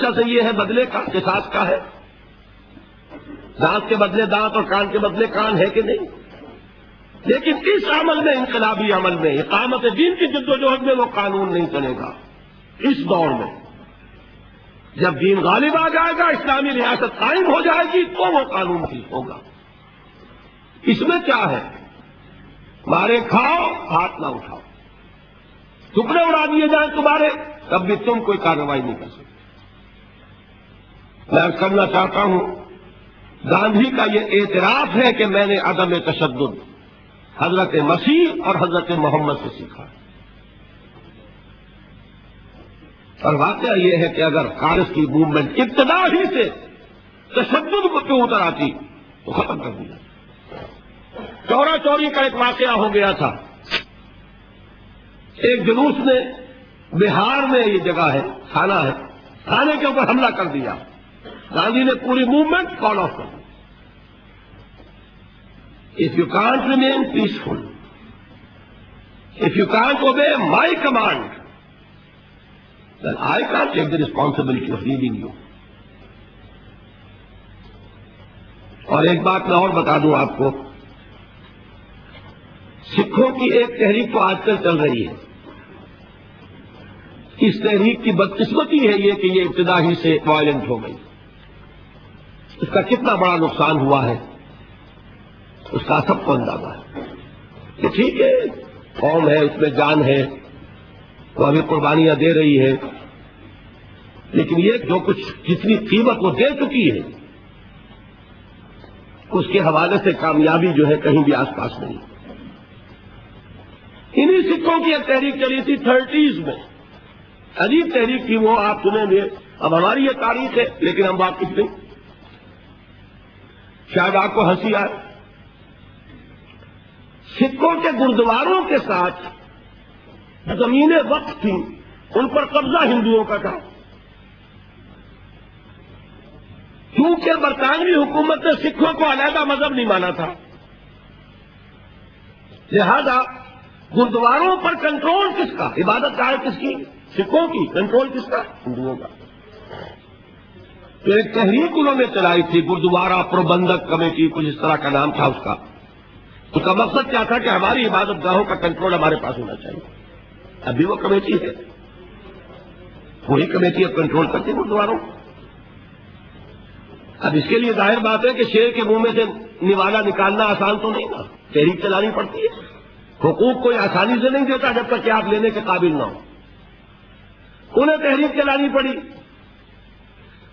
ہمیشہ سے یہ ہے بدلے کا، قصاص کا ہے، دانت کے بدلے دانت اور کان کے بدلے کان ہے کہ نہیں؟ لیکن اس عمل میں، انقلابی عمل میں، اقامت دین کی جدوجہد میں وہ قانون نہیں چلے گا۔ اس دور میں جب دین غالب آ جائے گا، اسلامی ریاست قائم ہو جائے گی، تو وہ قانون ٹھیک ہوگا۔ اس میں کیا ہے؟ مارے کھاؤ، ہاتھ نہ اٹھاؤ، ٹکڑے اڑا دیے جائیں تمہارے، تب بھی تم کوئی کارروائی نہیں کر سکتے۔ میں کرنا چاہتا ہوں، گاندھی کا یہ اعتراف ہے کہ میں نے عدم تشدد حضرت مسیح اور حضرت محمد سے سیکھا، اور واقعہ یہ ہے کہ اگر کانگریس کی موومنٹ ابتدا ہی سے تشدد کو کیوں اتر آتی تو ختم کر دیا۔ چورا چوری کا ایک واقعہ ہو گیا تھا، ایک جلوس نے بہار میں، یہ جگہ ہے، تھانہ ہے، تھانے کے اوپر حملہ کر دیا، گاندھی نے پوری موومنٹ کال آف کر دی۔ If you can't remain peaceful, if you can't obey my command, then I can't take the responsibility of leading you. اور ایک بات میں اور بتا دوں آپ کو، سکھوں کی ایک تحریک تو آج کل چل رہی ہے، اس تحریک کی بدقسمتی ہے یہ کہ یہ ابتدا ہی سے وائلنٹ ہو گئی۔ اس کا کتنا بڑا نقصان ہوا ہے اس کا سب کو اندازہ ہے کہ ٹھیک ہے، قوم ہے، اس میں جان ہے، وہ ابھی قربانیاں دے رہی ہے، لیکن یہ جو کچھ جتنی قیمت وہ دے چکی ہے اس کے حوالے سے کامیابی جو ہے کہیں بھی آس پاس نہیں۔ انہی سکھوں کی ایک تحریک چلی تھی 30s میں، عجیب تحریک تھی وہ، آپ سنیں گے، اب ہماری یہ تاریخ ہے لیکن ہم واقف نہیں، شاید آپ کو ہنسی آئے۔ سکھوں کے گردواروں کے ساتھ زمینیں وقف تھیں، ان پر قبضہ ہندوؤں کا تھا، کیونکہ برطانوی حکومت نے سکھوں کو علیحدہ مذہب نہیں مانا تھا، لہذا گردواروں پر کنٹرول کس کا؟ عبادت گاہ کس کی؟ سکھوں کی۔ کنٹرول کس کا؟ ہندوؤں کا۔ تو ایک تحریک انہوں نے چلائی تھی، گردوارہ پربندھک کمیٹی، کچھ اس طرح کا نام تھا اس کا۔ اس کا مقصد کیا تھا کہ ہماری عبادت گاہوں کا کنٹرول ہمارے پاس ہونا چاہیے۔ ابھی وہ کمیٹی ہے، وہی کمیٹی اب کنٹرول کرتی ہے گردواروں۔ اب اس کے لیے ظاہر بات ہے کہ شیر کے منہ میں سے نوالا نکالنا آسان تو نہیں نا، تحریک چلانی پڑتی ہے۔ حقوق کوئی آسانی سے نہیں دیتا جب تک کہ آپ لینے کے قابل نہ ہو، انہیں تحریک چلانی پڑی۔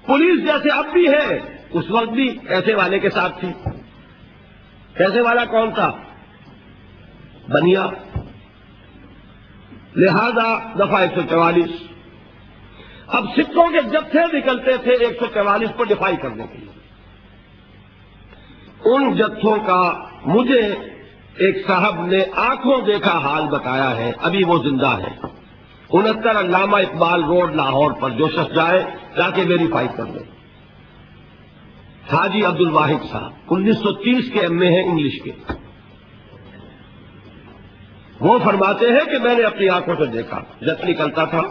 پولیس جیسے اب بھی ہے، اس وقت بھی ایسے والے کے ساتھ تھی۔ کیسے والا کون تھا؟ بنیا۔ لہذا دفعہ 144، اب سکھوں کے جتھے نکلتے تھے 144 پر ڈیفائی کرنے کے لیے۔ ان جتھوں کا مجھے ایک صاحب نے آنکھوں دیکھا حال بتایا ہے، ابھی وہ زندہ ہے، 69 علامہ اقبال روڈ لاہور پر، جو شخص جائے جا کے ویریفائی کر لیں۔ حاجی عبد الواحد صاحب 1930 کے ایم اے ہیں انگلش کے، وہ فرماتے ہیں کہ میں نے اپنی آنکھوں سے دیکھا جت نکلتا تھا،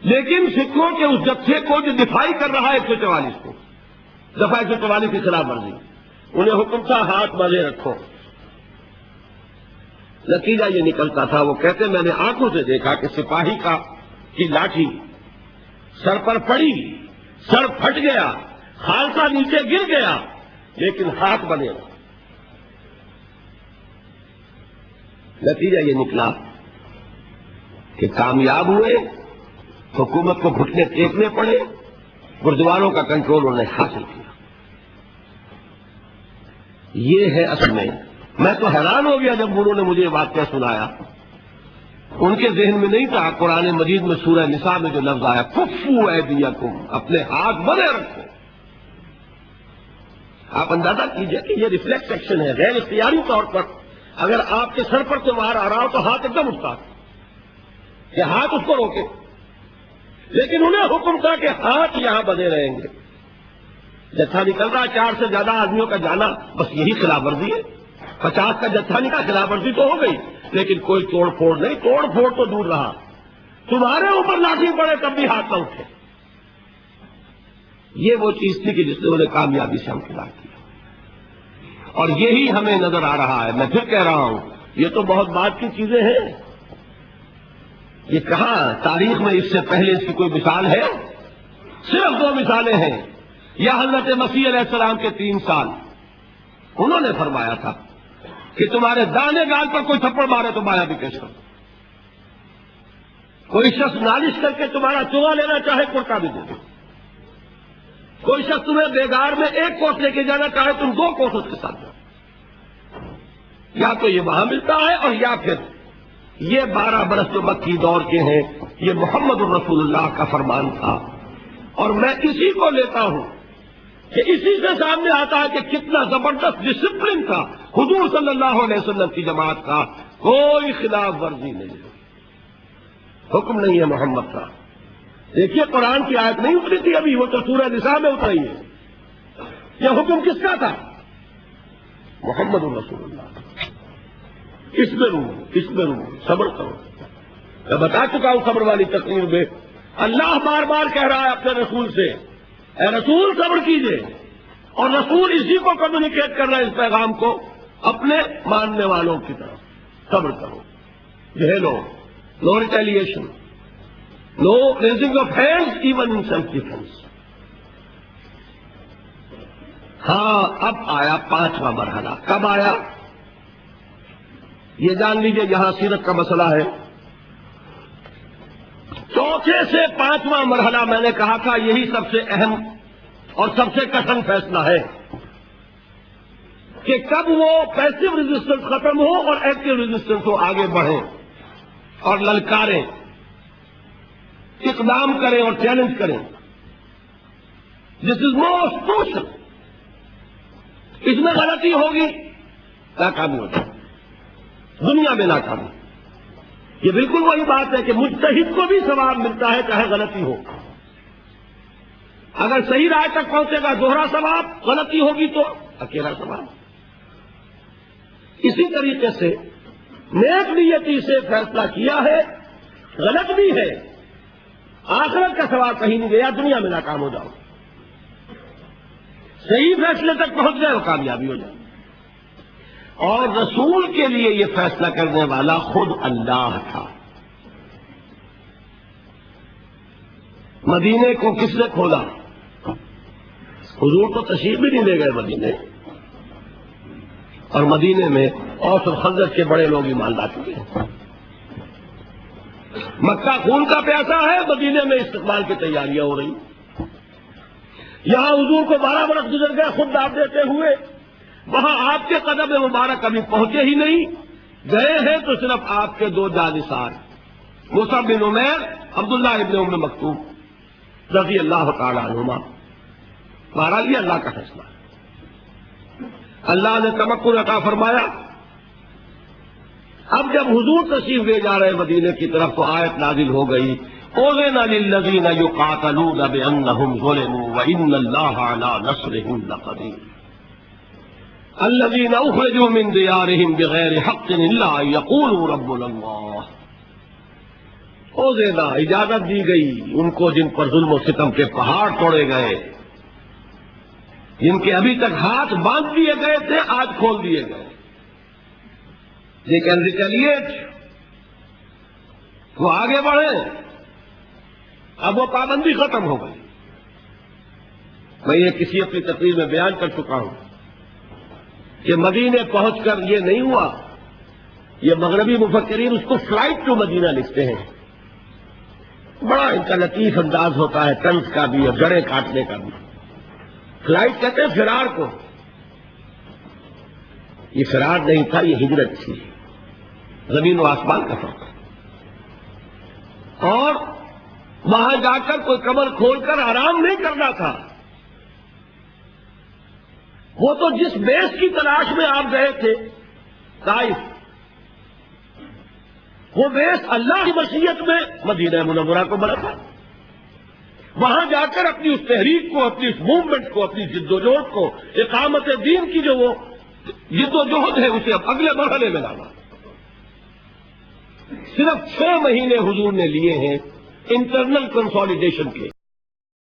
لیکن سکھوں کے اس جتھے کو جو ڈیفائی کر رہا ہے 144 کو، دفعہ 144 کی خلاف ورزی، انہیں حکم تھا ہاتھ باندھے رکھو۔ نتیجہ یہ نکلتا تھا، وہ کہتے میں نے آنکھوں سے دیکھا کہ سپاہی کی لاٹھی سر پر پڑی، سر پھٹ گیا، خالصہ نیچے گر گیا، لیکن ہاتھ بنے رہا۔ نتیجہ یہ نکلا کہ کامیاب ہوئے، حکومت کو گھٹنے ٹیکنے پڑے، گردواروں کا کنٹرول انہوں نے حاصل کیا۔ یہ ہے اصل میں تو حیران ہو گیا جب انہوں نے مجھے یہ واقعہ سنایا۔ ان کے ذہن میں نہیں تھا قرآن مجید میں سورہ نساء میں جو لفظ آیا کفو ایدیکم، اپنے ہاتھ بندے رکھو۔ آپ اندازہ کیجئے کہ یہ ریفلیکس ایکشن ہے، غیر اختیاری طور پر اگر آپ کے سر پر تمہار آ رہا ہو تو ہاتھ ایک دم اٹھتا کہ ہاتھ اس کو روکے، لیکن انہیں حکم تھا کہ ہاتھ یہاں بندے رہیں گے۔ جتھا نکل رہا 4 سے زیادہ آدمیوں کا جانا، بس یہی خلاف ورزی ہے۔ 50 کا جتھا نکلا، خلاف ورزی تو ہو گئی، لیکن کوئی توڑ پھوڑ نہیں۔ توڑ پھوڑ تو دور رہا، تمہارے اوپر لاٹھی پڑے تب بھی ہاتھ نہ اٹھے۔ یہ وہ چیز تھی کہ جس نے انہیں کامیابی سے ہمکنار کیا، اور یہی ہمیں نظر آ رہا ہے۔ میں پھر کہہ رہا ہوں، یہ تو بہت بات کی چیزیں ہیں، یہ کہاں تاریخ میں اس سے پہلے اس کی کوئی مثال ہے؟ صرف 2 مثالیں ہیں۔ یا حضرت مسیح علیہ السلام کے 3 سال، انہوں نے فرمایا تھا کہ تمہارے دانے گال پر کوئی تھپڑ مارے تو بایاں بھی پیش کرو، کوئی شخص نالش کر کے تمہارا چوغا لینا چاہے کرتا بھی دے دو، کوئی شخص تمہیں بیگار میں 1 کوس لے کے جانا چاہے تم 2 کوس اس کے ساتھ جاؤ، یا تو یہ وہاں ملتا ہے اور یا پھر یہ 12 برس جو مکی دور کے ہیں، یہ محمد الرسول اللہ کا فرمان تھا، اور میں اسی کو لیتا ہوں کہ اسی سے سامنے آتا ہے کہ کتنا زبردست ڈسپلن تھا حضور صلی اللہ علیہ وسلم کی جماعت کا، کوئی خلاف ورزی نہیں ہے، حکم نہیں ہے محمد کا۔ دیکھیے قرآن کی آیت نہیں اتری تھی ابھی، وہ تو سورہ نساء میں اتری ہے۔ یہ حکم کس کا تھا؟ محمد الرسول اللہ۔ اس میں روح صبر کرو، میں بتا چکا ہوں صبر والی تقریر میں، اللہ بار بار کہہ رہا ہے اپنے رسول سے، اے رسول صبر کیجئے، اور رسول اسی کو کمیونیکیٹ کر رہا ہے اس پیغام کو اپنے ماننے والوں کی طرف، صبر کرو، جھیلو، no retaliation, no raising of hands even in self defence. ہاں اب آیا 5واں مرحلہ۔ کب آیا؟ یہ جان لیجئے، یہاں سیرت کا مسئلہ ہے۔ 4 سے 5واں مرحلہ میں نے کہا تھا یہی سب سے اہم اور سب سے کٹھن فیصلہ ہے کہ کب وہ پیسو ریزسٹنس ختم ہو اور ایکٹیو ریزسٹنس ہو، آگے بڑھیں اور للکاریں، اقدام کریں اور چیلنج کریں۔ دس از موسٹ کروشل۔ اس میں غلطی ہوگی، ناکامی ہوگی، دنیا میں ناکامی۔ یہ بالکل وہی بات ہے کہ مجتہد کو بھی ثواب ملتا ہے چاہے غلطی ہو، اگر صحیح رائے تک پہنچے گا دوہرا ثواب، غلطی ہوگی تو اکیلا ثواب۔ اسی طریقے سے نیک نیتی سے فیصلہ کیا ہے، غلط بھی ہے، آخرت کا ثواب کہیں نہیں گیا، دنیا میں ناکام ہو جاؤ، صحیح فیصلے تک پہنچ گئے وہ کامیابی ہو جائے۔ اور رسول کے لیے یہ فیصلہ کرنے والا خود اللہ تھا۔ مدینے کو کس نے کھولا؟ حضور تو تشریف بھی نہیں لے گئے مدینے، اور مدینے میں اوس اور خزرج کے بڑے لوگ ایمان لا چکے ہیں۔ مکہ خون کا پیاسا ہے، مدینے میں استقبال کی تیاریاں ہو رہی۔ یہاں حضور کو 12 برس گزر گئے خود دعوت دیتے ہوئے، وہاں آپ کے قدم مبارک کبھی پہنچے ہی نہیں، گئے ہیں تو صرف آپ کے 2 جانثار، مصعب بن عمیر، عبداللہ ابن ام مکتوم رضی اللہ تعالی عنہما۔ بہرحال یہ اللہ کا فیصلہ ہے۔ اللہ نے تمکن عطا فرمایا۔ اب جب حضور تشریف لے جا رہے مدینے کی طرف تو آیت نازل ہو گئی، اذن للذین یقاتلون بانہم ظلموا وان اللہ علی نصرہم لقدیر الذین اخرجوا من دیارہم بغیر حق الا ان یقولوا ربنا اللہ۔ اذن، اجازت دی گئی ان کو جن پر ظلم و ستم کے پہاڑ توڑے گئے، جن کے ابھی تک ہاتھ باندھ دیے گئے تھے آج کھول دیے گئے، لیکن ریٹیلیٹ، وہ آگے بڑھے۔ اب وہ پابندی ختم ہو گئی۔ میں یہ کسی اپنی تقریر میں بیان کر چکا ہوں کہ مدینے پہنچ کر یہ نہیں ہوا، یہ مغربی مفکرین اس کو فلائٹ ٹو مدینہ لکھتے ہیں، بڑا ان کا لطیف انداز ہوتا ہے، طنز کا بھی اور جڑیں کاٹنے کا بھی۔ فلائٹ کہتے ہیں فرار کو، یہ فرار نہیں تھا، یہ ہجرت تھی، زمین و آسمان کا فرق۔ اور وہاں جا کر کوئی کمر کھول کر آرام نہیں کرنا تھا، وہ تو جس بیس کی تلاش میں آپ گئے تھے طائف، وہ بیس اللہ کی مشیت میں مدینہ منورہ کو بنا تھا۔ وہاں جا کر اپنی اس تحریک کو، اپنی اس موومنٹ کو، اپنی جد و جہد کو، اقامت دین کی جو وہ جد و جہد ہے اسے اب اگلے مرحلے میں لانا۔ صرف 6 مہینے حضور نے لیے ہیں انٹرنل کنسالیڈیشن کے۔